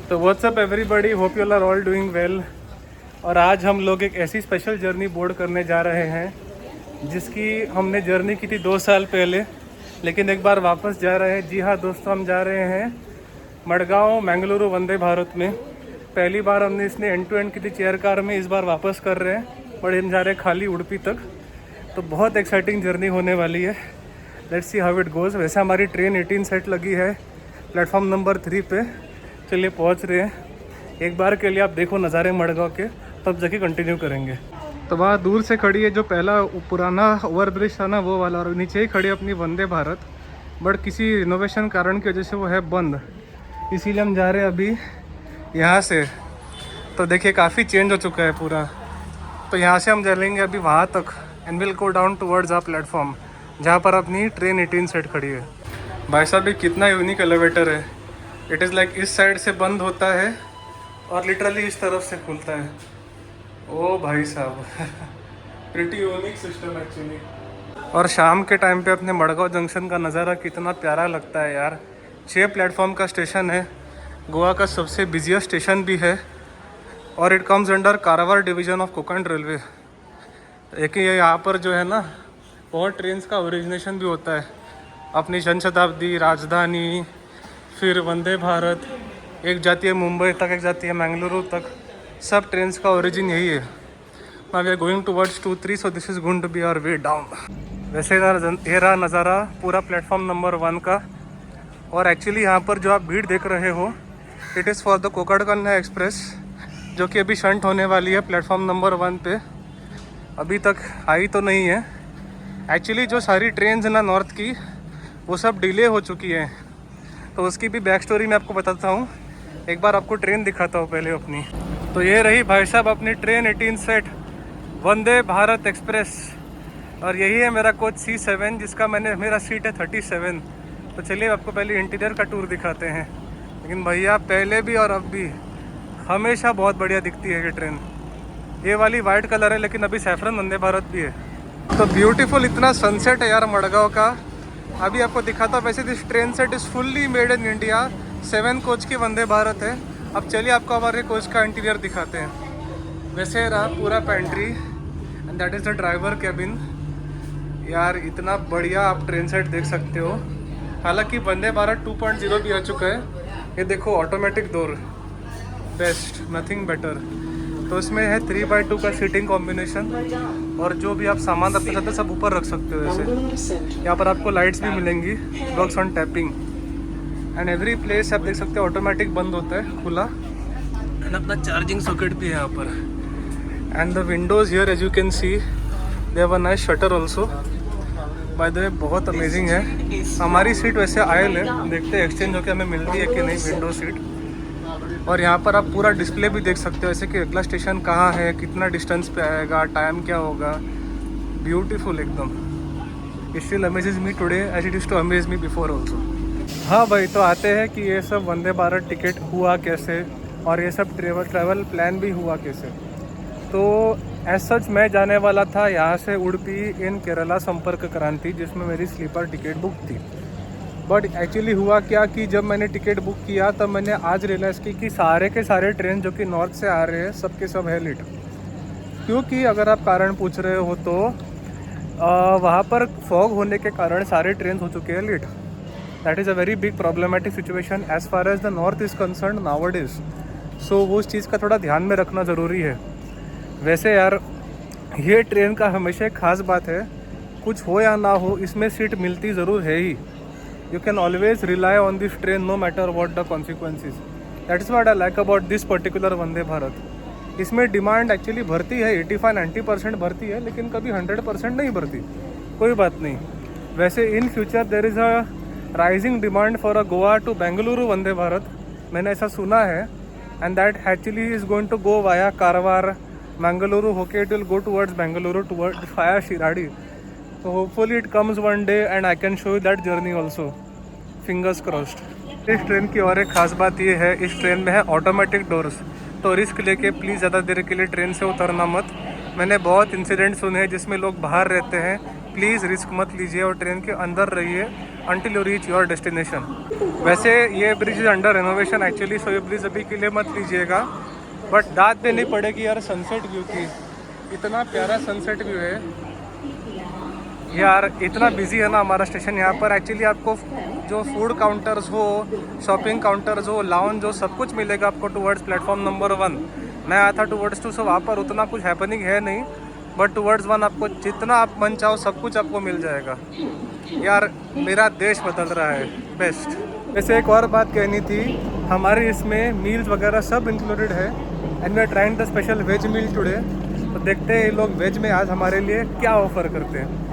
तो what's up everybody, hope you are all doing well. और आज हम लोग एक ऐसी स्पेशल जर्नी बोर्ड करने जा रहे हैं जिसकी हमने जर्नी की थी 2 साल पहले, लेकिन एक बार वापस जा रहे हैं। जी हाँ दोस्तों, हम जा रहे हैं मडगांव मैंगलुरु वंदे भारत में। पहली बार हमने इसने एंड टू एंड की थी चेयर कार में, इस बार वापस कर रहे हैं और हम जा रहे हैं खाली उड़पी तक। तो बहुत एक्साइटिंग जर्नी होने वाली है। Let's see how it goes. वैसे हमारी ट्रेन 18 सेट लगी है प्लेटफॉर्म नंबर 3 पे। चलिए पहुंच रहे हैं। एक बार के लिए आप देखो नज़ारे मडगांव के, तब जाके कंटिन्यू करेंगे। तो वहाँ दूर से खड़ी है जो पहला पुराना ओवरब्रिज था ना, वो वाला, और नीचे ही खड़ी अपनी वंदे भारत। बट किसी रिनोवेशन कारण की वजह से वो है बंद, इसीलिए हम जा रहे हैं अभी यहाँ से। तो देखिए काफ़ी चेंज हो चुका है पूरा। तो यहाँ से हम चलेंगे अभी वहाँ तक and will go down towards our platform जहाँ पर अपनी ट्रेन 18 सेट खड़ी है। भाई साहब ये कितना यूनिक एलिवेटर है। इट इज़ लाइक इस साइड से बंद होता है और लिटरली इस तरफ से खुलता है। ओ भाई साहब प्रिटी यूनिक सिस्टम एक्चुअली। और शाम के टाइम पे अपने मडगांव जंक्शन का नज़ारा कितना प्यारा लगता है यार। 6 प्लेटफॉर्म का स्टेशन है, गोवा का सबसे बिजिएस्ट स्टेशन भी है और it comes under Karwar division of Konkan railway. एक ये यहाँ पर जो है ना, बहुत ट्रेन्स का ओरिजिनेशन भी होता है। अपनी जनशताब्दी, राजधानी, फिर वंदे भारत, एक जाती है मुंबई तक, एक जाती है मैंगलुरु तक। सब ट्रेन्स का ओरिजिन यही है। Now we are going towards 2-3, so this is going to be our way down. वैसे ये रहा नज़ारा पूरा प्लेटफॉर्म नंबर 1 का। और एक्चुअली यहाँ पर जो आप भीड़ देख रहे हो, it is for the Konkan Kanya express, जो कि अभी शंट होने वाली है प्लेटफॉर्म नंबर 1 पे। अभी तक आई तो नहीं है। एक्चुअली जो सारी ट्रेन्स हैं ना नॉर्थ की, वो सब डिले हो चुकी हैं। तो उसकी भी बैक स्टोरी मैं आपको बताता हूँ। एक बार आपको ट्रेन दिखाता हूँ पहले अपनी। तो ये रही भाई साहब अपनी ट्रेन 18 सेट वंदे भारत एक्सप्रेस। और यही है मेरा कोच C7, जिसका मेरा सीट है 37। तो चलिए आपको पहले इंटीरियर का टूर दिखाते हैं। लेकिन भैया पहले भी और अब भी हमेशा बहुत बढ़िया दिखती है ये ट्रेन। ये वाली वाइट कलर है, लेकिन अभी सैफरन वंदे भारत भी है। तो ब्यूटीफुल इतना सनसेट है यार मडगांव का। अभी आपको दिखाता हूँ। वैसे this train set is fully made in India. 7 coach की वंदे भारत है। अब चलिए आपको हमारे कोच का इंटीरियर दिखाते हैं। वैसे रहा पूरा pantry and that is the driver cabin. यार इतना बढ़िया आप ट्रेन सेट देख सकते हो। हालांकि वंदे भारत 2.0 भी आ चुका है। ये देखो automatic door, best, nothing better. तो इसमें है 3x2 का सीटिंग कॉम्बिनेशन। और जो भी आप सामान रखना चाहते हैं सब ऊपर रख सकते हो। ऐसे यहाँ पर आपको लाइट्स भी मिलेंगी, works on tapping and every place आप देख सकते हो ऑटोमेटिक बंद होता है खुला। एंड अपना चार्जिंग सॉकेट भी है यहाँ पर। And the windows here as you can see they have a nice shutter also. By the way बहुत अमेजिंग है। हमारी सीट वैसे आयल है, देखते हैं एक्सचेंज होकर हमें मिलती है कि नहीं विंडो सीट। और यहाँ पर आप पूरा डिस्प्ले भी देख सकते हो, ऐसे कि अगला स्टेशन कहाँ है, कितना डिस्टेंस पे आएगा, टाइम क्या होगा। ब्यूटीफुल एकदम। It still amazes me today as it is to amaze me before also. हाँ भाई, तो आते हैं कि ये सब वंदे भारत टिकट हुआ कैसे और ये सब ट्रैवल प्लान भी हुआ कैसे। तो एज सच मैं जाने वाला था यहाँ से उड़पी इन केरला संपर्क क्रांति, जिसमें मेरी स्लीपर टिकट बुक थी। बट एक्चुअली हुआ क्या कि जब मैंने टिकट बुक किया तब मैंने आज रियलाइज़ की कि सारे के सारे ट्रेन जो कि नॉर्थ से आ रहे हैं सब के सब है लेट। क्योंकि अगर आप कारण पूछ रहे हो तो वहाँ पर फॉग होने के कारण सारे ट्रेन हो चुके हैं late. That is a very big problematic situation as far as the north is concern nowadays. So वो उस चीज़ का थोड़ा ध्यान में रखना ज़रूरी है। वैसे यार ये ट्रेन का हमेशा एक ख़ास बात है, कुछ हो या ना हो इसमें सीट मिलती ज़रूर है ही। You can always rely on this train no matter what the consequences. That is what I like about this particular Vande Bharat. इसमें डिमांड एक्चुअली भरती है, 85-90% भरती है, लेकिन कभी 100% नहीं भरती। कोई बात नहीं। वैसे in future there is a rising demand for a Goa to Bengaluru Vande Bharat, मैंने ऐसा सुना है। And that actually is going to go via Karwar Mangaluru होके it will go towards Bengaluru towards via Shiradi. So hopefully it comes one day and I can show you that journey also. Fingers crossed. इस train की और एक ख़ास बात ये है, इस ट्रेन में है ऑटोमेटिक डोर्स। तो रिस्क लेके प्लीज़ ज़्यादा देर के लिए ट्रेन से उतरना मत। मैंने बहुत इंसिडेंट सुने हैं जिसमें लोग बाहर रहते हैं, प्लीज़ रिस्क मत लीजिए और ट्रेन के अंदर रहिए until you reach your destination। वैसे ये bridge is under renovation actually, so ये ब्रिज अभी के लिए मत लीजिएगा, बट दाद देनी पड़ेगी यार सनसेट व्यू की। इतना प्यारा सनसेट व्यू है यार। इतना बिजी है ना हमारा स्टेशन यहाँ पर। एक्चुअली आपको जो फूड काउंटर्स हो, शॉपिंग काउंटर्स हो, लाउंज हो, सब कुछ मिलेगा आपको टुवर्ड्स प्लेटफॉर्म नंबर 1। मैं आया था टुवर्ड्स 2, सो वहाँ पर उतना कुछ हैपनिंग है नहीं, बट टुवर्ड्स 1 आपको जितना आप मन चाहो सब कुछ आपको मिल जाएगा यार। मेरा देश बदल रहा है, बेस्ट। वैसे एक और बात कहनी थी, हमारे इसमें मील्स वगैरह सब इंक्लूडेड है and we are trying the special veg meal today. तो देखते हैं ये लोग वेज में आज हमारे लिए क्या ऑफर करते हैं।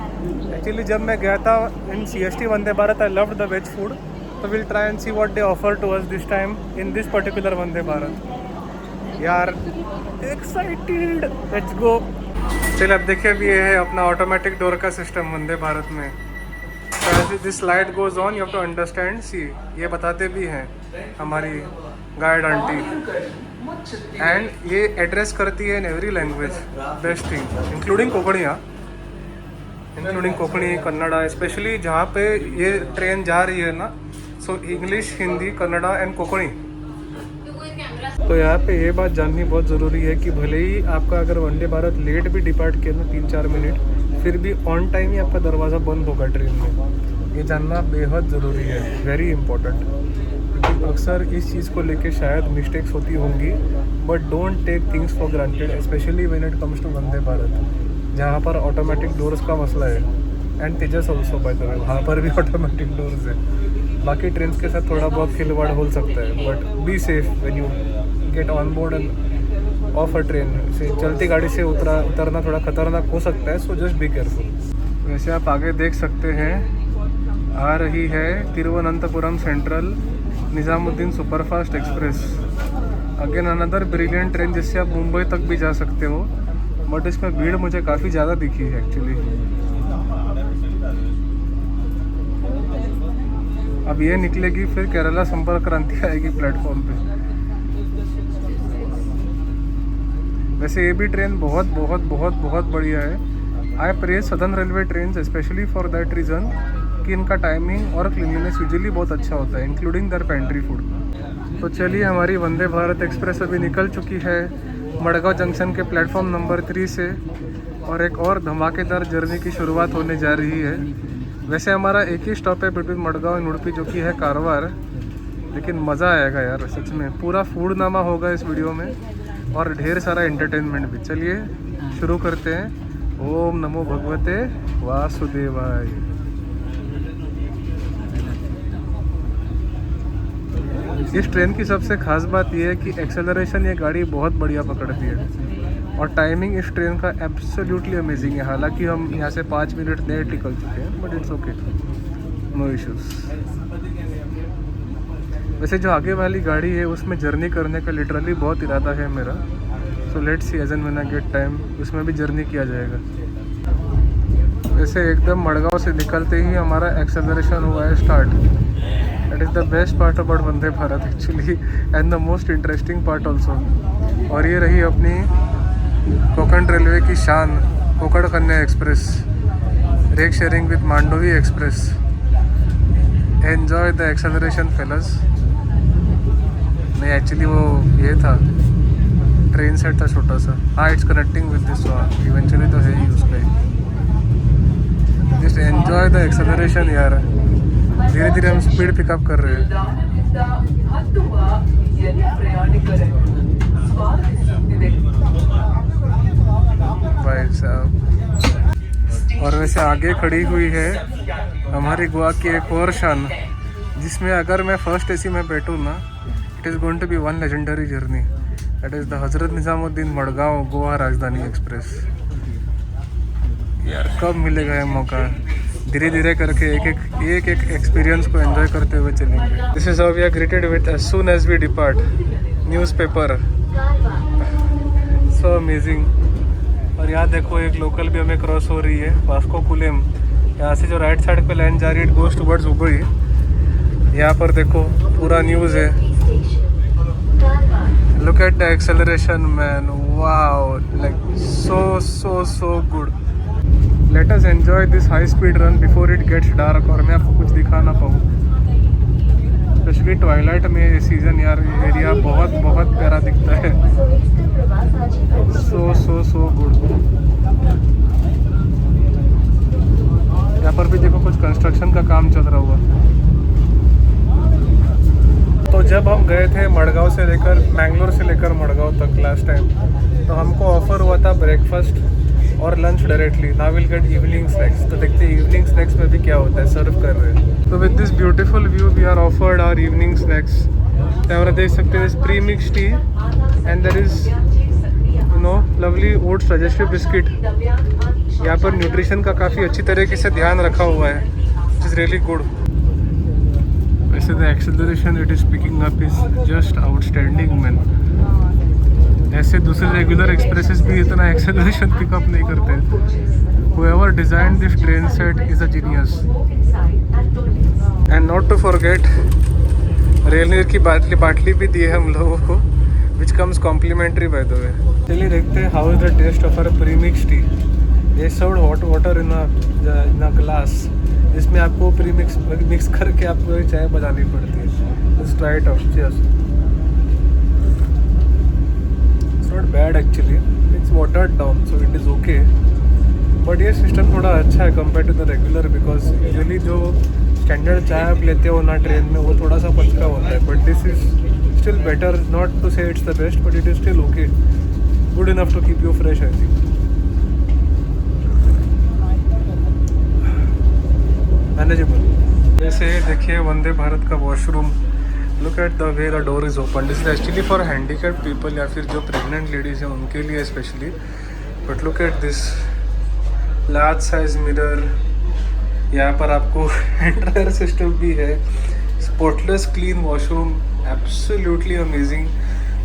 एक्चुअली जब मैं गया था in CST Vande Bharat, I loved the veg food, तो will try and see what they offer to us this time in this particular Vande Bharat. यार एक्साइटेड, लेट्स गो। चलिए अब देखिए, अभी ये है अपना ऑटोमेटिक डोर का सिस्टम वंदे भारत में। This light goes on, you have to understand. See ये बताते भी हैं हमारी गाइड आंटी, एंड ये एड्रेस करती है in every language. Best thing, including Konkani, including Konkani, Kannada, specially जहाँ पे ये ट्रेन जा रही है ना, so English, Hindi, Kannada and Konkani. तो यहाँ पे ये बात जाननी बहुत ज़रूरी है कि भले ही आपका अगर वंदे भारत लेट भी डिपार्ट किया ना 3-4 मिनट, फिर भी ऑन टाइम ही आपका दरवाज़ा बंद होगा ट्रेन में। ये जानना बेहद ज़रूरी है, वेरी इंपॉर्टेंट। क्योंकि अक्सर इस चीज़ को लेके शायद मिस्टेक्स होती होंगी, but don't take things for granted, specially when it comes to Vande Bharat, जहाँ पर ऑटोमेटिक डोर्स का मसला है। And Tejas also by the way, वहाँ पर भी ऑटोमेटिक डोर्स है। बाकी ट्रेन के साथ थोड़ा बहुत खिलवाड़ हो सकता है, but be safe when you get on board and of a train. से चलती गाड़ी से उतरना थोड़ा खतरनाक हो सकता है, सो जस्ट बी केयरफुल। वैसे आप आगे देख सकते हैं, आ रही है Thiruvananthapuram central Nizamuddin superfast express. Again another brilliant train जिससे आप मुंबई तक भी जा सकते हो, बट इसमें भीड़ मुझे काफ़ी ज़्यादा दिखी है एक्चुअली। अब ये निकलेगी, फिर केरला संपर्क क्रांति आएगी प्लेटफॉर्म पे। वैसे ये भी ट्रेन बहुत बहुत बहुत बहुत बढ़िया है। आई praise southern railway train specially for that reason कि इनका टाइमिंग और क्लीनलीनेस यूजुअली बहुत अच्छा होता है, इंक्लूडिंग दर पेंट्री फूड। तो चलिए, हमारी वंदे भारत एक्सप्रेस अभी निकल चुकी है मडगांव जंक्शन के प्लेटफॉर्म नंबर 3 से, और एक और धमाकेदार जर्नी की शुरुआत होने जा रही है। वैसे हमारा एक ही स्टॉप है बिटवीन मडगांव एंड उडुपी, जो कि है कारवार, लेकिन मज़ा आएगा यार सच में। पूरा फूड नामा होगा इस वीडियो में और ढेर सारा एंटरटेनमेंट भी। चलिए शुरू करते हैं। ओम नमो भगवते वासुदेवाय। इस ट्रेन की सबसे खास बात यह है कि एक्सेलरेशन ये गाड़ी बहुत बढ़िया पकड़ती है, और टाइमिंग इस ट्रेन का एब्सोल्युटली अमेजिंग है। हालांकि हम यहाँ से 5 मिनट लेट निकल चुके हैं, but it's okay, no issues. वैसे जो आगे वाली गाड़ी है उसमें जर्नी करने का लिटरली बहुत इरादा है मेरा, so let's see as and when I get time उसमें भी जर्नी किया जाएगा। वैसे एकदम मडगांव से निकलते ही हमारा एक्सेलरेशन हुआ है start. That is the best part about Vande Bharat actually, and the most interesting part also. और ये रही अपनी कोंकण रेलवे की शान, Konkan Kanya express, rake sharing with Mandovi express. Enjoy the acceleration fellas. नहीं एक्चुअली वो ये था, ट्रेन सेट था छोटा सा। हाँ, it's connecting with this one eventually, तो है ही उसका ही। जस्ट एन्जॉय द एक्सेलरेशन यार। धीरे धीरे हम स्पीड पिकअप कर रहे हैं भाई साहब। और वैसे आगे खड़ी हुई है हमारी गोवा की एक और शान, जिसमें अगर मैं फर्स्ट AC में बैठूँ ना, it is going to be one legendary journey. That is the Hazrat Nizamuddin Madgaon Goa राजधानी एक्सप्रेस। यार कब मिलेगा ये मौका? धीरे धीरे करके एक एक एक्सपीरियंस को एंजॉय करते हुए चलेंगे। This is how we are greeted with as soon as we depart. Newspaper, so amazing. और यहाँ देखो एक लोकल भी हमें क्रॉस हो रही है, वास्को पुलेम। यहाँ से जो राइट साइड पे लाइन जा रही है, इट गोज टुवर्ड्स हुबली। यहाँ पर देखो पूरा न्यूज़ है। Look at the acceleration man, wow, like so good. Let us enjoy this high speed run before it gets dark और मैं आपको कुछ दिखा ना पाऊँ, स्पेशली ट्वाइलाइट में ये सीज़न यार एरिया बहुत बहुत प्यारा दिखता है। So good. यहाँ पर भी देखो कुछ कंस्ट्रक्शन का काम चल रहा हुआ। तो जब हम गए थे मडगांव से लेकर मैंगलोर से लेकर मडगांव तक लास्ट टाइम, तो हमको ऑफर हुआ था ब्रेकफास्ट और lunch directly. Now will get evening snacks. तो देखते हैं इवनिंग स्नैक्स में भी क्या होता है, सर्व कर रहे हैं। तो with this beautiful view we are offered our evening snacks. Camera देख सकते हैं, pre mix tea and there is you know lovely oats digestive biscuit. यहाँ पर न्यूट्रिशन का काफ़ी अच्छी तरीके से ध्यान रखा हुआ है, विच इज़ रियली गुड। वैसे the acceleration it is picking up is just outstanding man. ऐसे दूसरे रेगुलर एक्सप्रेसेस भी इतना एक्सेलरेशन पिकअप नहीं करते। Whoever designed this train set is a genius. And not to forget, Rail Neer की बाटली भी दी है हम लोगों को, which comes complimentary by the way. चलिए देखते हैं how is the taste of our premix tea. They served hot water in a glass, जिसमें आपको मिक्स करके आपको चाय बनानी पड़ती है। Let's try it out. Cheers. It's not bad actually. It's watered down, so it is okay. But ये system थोड़ा अच्छा है compare to the regular, because usually जो स्टैंडर्ड चाय आप लेते हो ना ट्रेन में, वो थोड़ा सा पतला होता है। But this is still better, not to say it's the best, but it is still okay, good enough to keep you fresh I think. Manageable. जैसे देखिए वंदे भारत का washroom, look at the way the door is open. This is actually for handicapped people या फिर जो pregnant ladies हैं उनके लिए specially. But look at this large size mirror. यहाँ पर आपको एंट्रायर सिस्टम भी है, spotless clean washroom, absolutely amazing.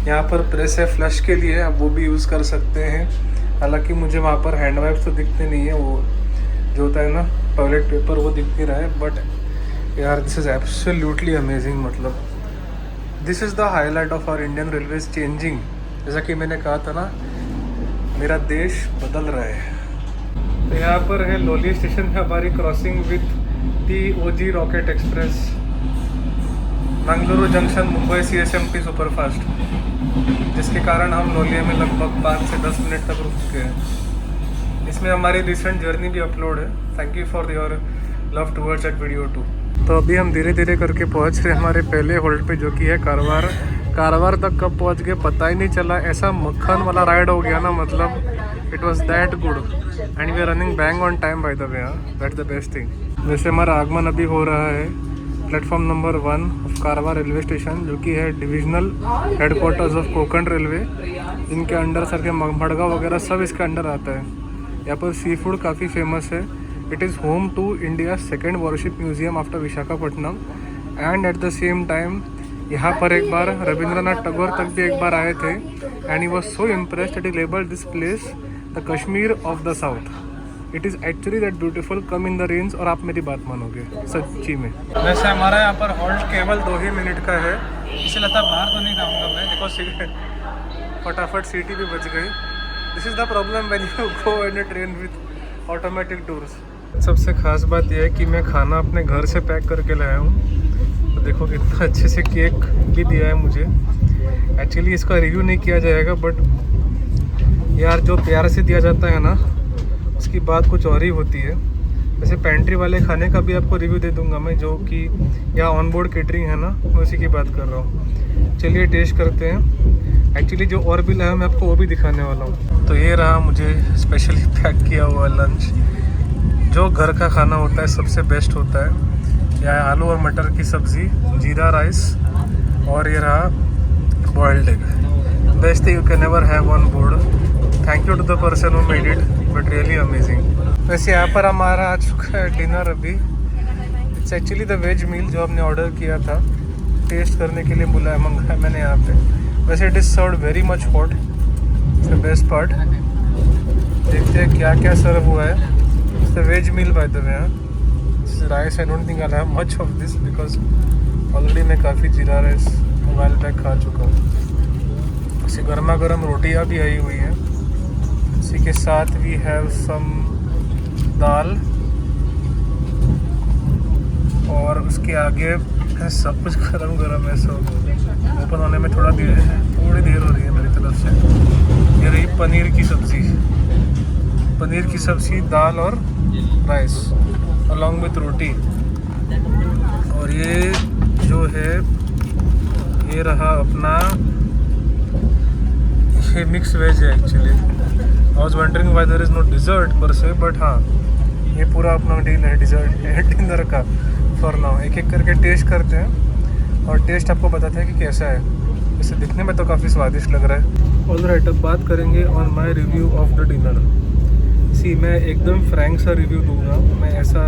यहाँ पर प्रेस है फ्लश के लिए, आप वो भी यूज़ कर सकते हैं। हालांकि मुझे वहाँ पर हैंड वाइप्स तो दिखते नहीं है, वो जो होता है ना टॉयलेट पेपर वो दिख नहीं रहा है। बट यार दिस इज़ एब्सोल्युटली अमेजिंग। मतलब this is the highlight of our Indian railways changing. जैसा कि मैंने कहा था ना, मेरा देश बदल रहा है। तो यहाँ पर है लोली स्टेशन में हमारी crossing with the OG rocket express, Mangaluru junction Mumbai CSMT superfast, जिसके कारण हम लोलिया में लगभग 5 से 10 मिनट तक रुक चुके हैं। इसमें हमारी रिसेंट जर्नी भी अपलोड है। Thank you for your love towards that video too. तो अभी हम धीरे धीरे करके पहुँच रहे हैं हमारे पहले होल्ड पे, जो कि है कारवार। कारवार तक कब पहुँच गए पता ही नहीं चला, ऐसा मक्खन वाला राइड हो गया ना, मतलब it was that good. And we are running bang on time by the way, that's the best thing. वैसे हमारा आगमन अभी हो रहा है platform number 1 of Karwar railway station, जो कि है divisional headquarters of Konkan railway, जिनके अंडर सर के मडगांव वगैरह सब इसके अंडर आता है। यहाँ पर सी फूड काफ़ी फेमस है। It is home to India second warship museum after Visakhapatnam. And at the same time यहाँ पर एक बार रविंद्रनाथ टैगोर तक भी एक बार आए थे, and he was so impressed that he labelled this place the Kashmir of the south. It is actually that beautiful, come in the range. और आप मेरी बात मानोगे सच्ची में। वैसे हमारा यहाँ पर हॉल्ट केवल 2 ही मिनट का है, इसे लगता बाहर तो नहीं जाऊँगा मैं, बिकॉज फटाफट सीटी भी बच गई। This is the problem when you go in a train with automatic doors. सबसे ख़ास बात यह है कि मैं खाना अपने घर से पैक करके लाया हूँ। तो देखो कितना अच्छे से केक भी दिया है मुझे। एक्चुअली इसका रिव्यू नहीं किया जाएगा, बट यार जो प्यार से दिया जाता है ना, उसकी बात कुछ और ही होती है। वैसे पेंट्री वाले खाने का भी आपको रिव्यू दे दूंगा मैं, जो कि यहाँ ऑन बोर्ड केटरिंग है ना, मैं उसी की बात कर रहा हूँ। चलिए टेस्ट करते हैं। एक्चुअली जो और भी लाया मैं आपको वो भी दिखाने वाला हूँ। तो ये रहा मुझे स्पेशली पैक किया हुआ लंच। जो घर का खाना होता है सबसे बेस्ट होता है। यह आलू और मटर की सब्ज़ी, जीरा राइस, और ये रहा boiled egg. Best thing you can never have on board. Thank you to the person who made it, but really amazing. वैसे यहाँ पर हमारा आ चुका है डिनर अभी। It's actually the veg meal जो हमने ऑर्डर किया था, टेस्ट करने के लिए बुलाया मंगाया मैंने यहाँ पे। वैसे it is served very much hot, it's the best part. देखते हैं क्या क्या सर्व हुआ है। It's the veg meal by the way. Rice I don't think I have much of this, because already मैं काफ़ी जीरा राइस मोबाइल पैक खा चुका हूँ। इसी गर्मा गर्म रोटियाँ भी आई हुई है। इसी के साथ वी हैव सम दाल और उसके आगे सब कुछ गरम गरम है। सो ओपन होने में थोड़ी देर हो रही है मेरी तरफ से। ये रही पनीर की सब्ज़ी, दाल और राइस अलॉन्ग विथ रोटी। और ये जो है ये रहा अपना, ये मिक्स वेज है एक्चुअली। I was wondering why there is no dessert per se, but हाँ ये पूरा अपना डील है डिनर का फॉर नाउ। एक एक करके टेस्ट करते हैं और टेस्ट आपको बताते हैं कि कैसा है। इसे दिखने में तो काफ़ी स्वादिष्ट लग रहा है। ऑलराइट, अब बात करेंगे on my review of the dinner. मैं एकदम फ्रैंक सा रिव्यू दूंगा, मैं ऐसा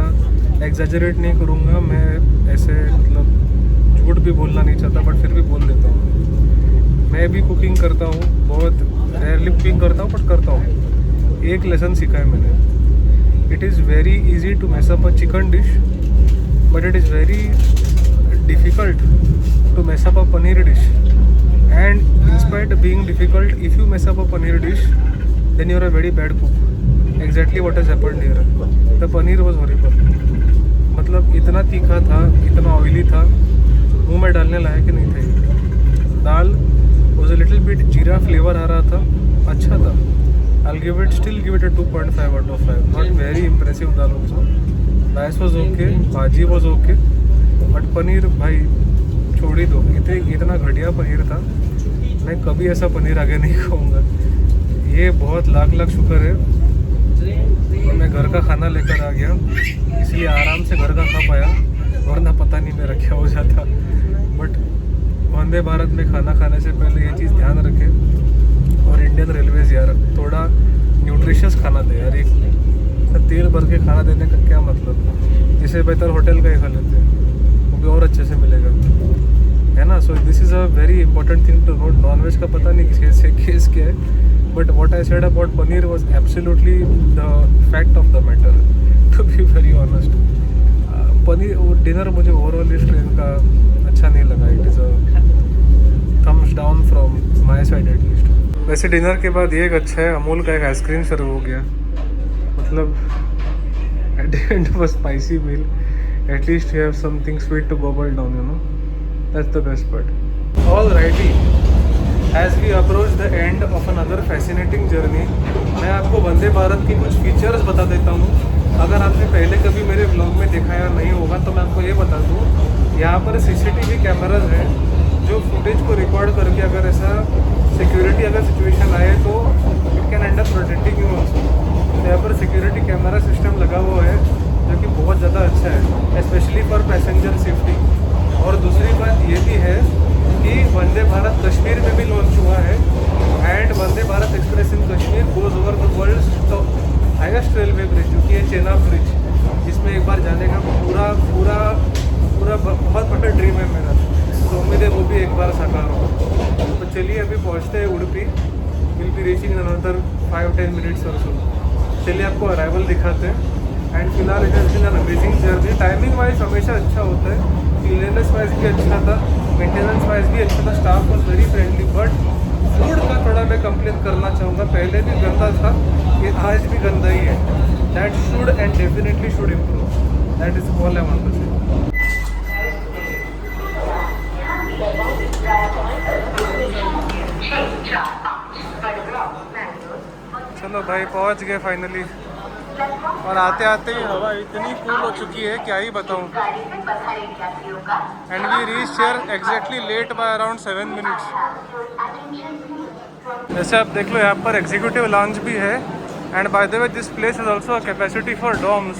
एग्जैजरेट नहीं करूँगा, मैं ऐसे मतलब झूठ भी बोलना नहीं चाहता, बट फिर भी बोल देता हूँ। मैं भी कुकिंग करता हूँ, बहुत रेयरली कुकिंग करता हूँ, बट करता हूँ। एक लेसन सीखा है मैंने, it is very easy to mess up a chicken dish, but it is very difficult to mess up a paneer dish. And in spite being difficult, if you mess up a paneer dish then you're a very bad cook. Exactly what has happened here. The paneer was horrible. मतलब इतना तीखा था, इतना oily था, मुंह में डालने लायक ही नहीं था। दाल was a little bit जीरा फ्लेवर आ रहा था, अच्छा था। I'll still give it a 2.5 out of 5. Not very impressive dal also. Rice was okay, भाजी was okay, but पनीर भाई छोड़ ही दो। इतना घटिया पनीर था, मैं कभी ऐसा पनीर आगे नहीं खाऊंगा। ये बहुत लाख शुक्र है मैं घर का खाना लेकर आ गया, इसलिए आराम से घर का खा पाया, वरना पता नहीं मेरा क्या हो जाता। बट वंदे भारत में खाना खाने से पहले ये चीज़ ध्यान रखें। और इंडियन रेलवेज़ यार थोड़ा न्यूट्रिशियस खाना दे यार, एक तेल भर के खाना देने का क्या मतलब। इससे बेहतर होटल का ही खा लेते हैं, वो भी और अच्छे से मिलेगा, है ना। So this is a very important thing to note. Non veg का पता नहीं किसी केस क्या है, but what I said about paneer was absolutely the fact of the matter, to be very honest. Paneer dinner मुझे ओवरऑल इस ट्रेन का अच्छा नहीं लगा। It is a thumbs down from my side at least. वैसे dinner के बाद ये एक अच्छा है, अमूल का एक आइसक्रीम सर्व हो गया। मतलब at the end of a spicy meal at least you have something sweet to gobble down, you know, that's the best part. All righty, As we approach the end of another fascinating journey, मैं आपको वंदे भारत की कुछ features बता देता हूँ। अगर आपने पहले कभी मेरे ब्लॉग में देखा या नहीं होगा तो मैं आपको ये बता दूँ, यहाँ पर CCTV कैमराज हैं जो फुटेज को रिकॉर्ड करके अगर ऐसा सिक्योरिटी अगर सिचुएशन आए तो it can and up protecting you also. यहाँ पर सिक्योरिटी कैमरा सिस्टम लगा हुआ है जो कि बहुत ज़्यादा अच्छा है, स्पेशली फॉर पैसेंजर सेफ्टी। और दूसरी बात ये भी है कि वंदे भारत कश्मीर में भी लॉन्च हुआ है, and Vande Bharat express in Kashmir goes over the world's highest railway bridge, जो कि है चेनाब ब्रिज, जिसमें एक बार जाने का पूरा बहुत बड़ा ड्रीम है मेरा। तो उम्मीद है वो भी एक बार साकार हो। तो चलिए अभी पहुंचते हैं Udupi, will be reaching in another 5-10 minutes or so. चलिए आपको अराइवल दिखाते हैं। एंड फिलहाल it has been an amazing journey. Timing wise हमेशा अच्छा होता है, क्लीननेस वाइज भी अच्छा था, मेंटेनेंस वाइज भी अच्छा था, staff was very friendly. But food का थोड़ा मैं कंप्लेन करना चाहूँगा, पहले भी गंदा था, ये आज भी गंदा ही है। That should and definitely should improve, that is all I want to say. चलो भाई पहुँच गए फाइनली, और आते आते ही हवा इतनी कूल हो चुकी है क्या ही बताऊँ। And we reach here exactly late by around 7 minutes. जैसे आप देख लो यहाँ पर एग्जीक्यूटिव लॉन्च भी है, and by the way this place is also capacity for dorms.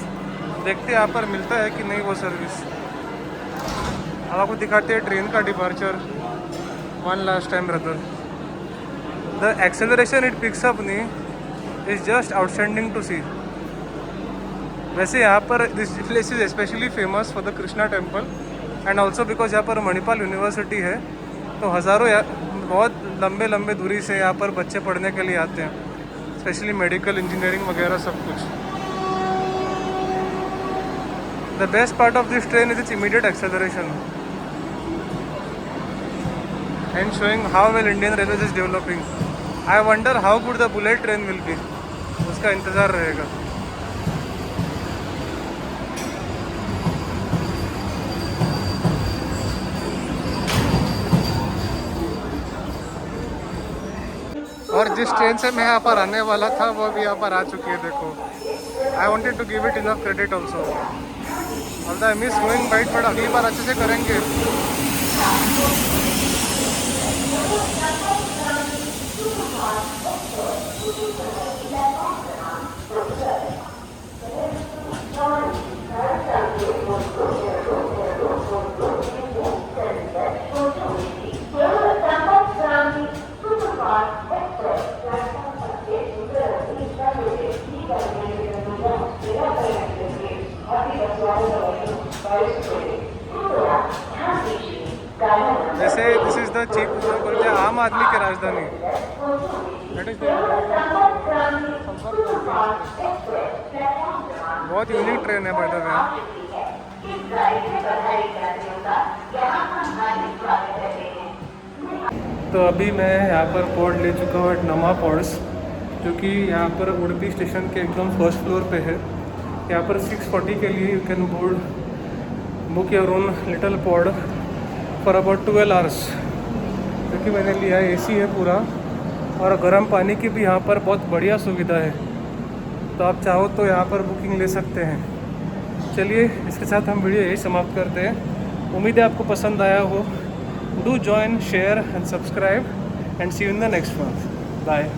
देखते हैं यहाँ पर मिलता है कि नहीं वो सर्विस। अब आपको दिखाते हैं ट्रेन का departure one last time brother. The acceleration it picks up नी is just outstanding to see. वैसे यहाँ पर this place is specially famous for the Krishna temple, and also because यहाँ पर मणिपाल यूनिवर्सिटी है, तो हज़ारों बहुत लंबे लंबे दूरी से यहाँ पर बच्चे पढ़ने के लिए आते हैं, स्पेशली मेडिकल इंजीनियरिंग वगैरह सब कुछ। The best part of this train is it's immediate acceleration and showing how well Indian railways is developing. I wonder how good the bullet train will be, उसका इंतज़ार रहेगा। और जिस ट्रेन से मैं यहाँ पर आने वाला था वो भी यहाँ पर आ चुकी है, देखो। I wanted to give it enough credit also. Although I miss going bite, but अगली बार अच्छे से करेंगे। जैसे दिस इज द चीफ बोलते हैं आम आदमी की राजधानी। बहुत यूनिक ट्रेन है बाय द वे। तो अभी मैं यहाँ पर पोर्ट ले चुका हूँ एट नमा पोर्ट्स, जो कि यहाँ पर उड़पी स्टेशन के एकदम फर्स्ट फ्लोर पे है। यहाँ पर 640 के लिए you can book your own little pod for about 12 hours, जो कि मैंने लिया है। एसी है पूरा, और गर्म पानी की भी यहाँ पर बहुत बढ़िया सुविधा है। तो आप चाहो तो यहाँ पर बुकिंग ले सकते हैं। चलिए, इसके साथ हम वीडियो यही समाप्त करते हैं। उम्मीद है आपको पसंद आया हो। Do join, share and subscribe, and see you in the next one. Bye.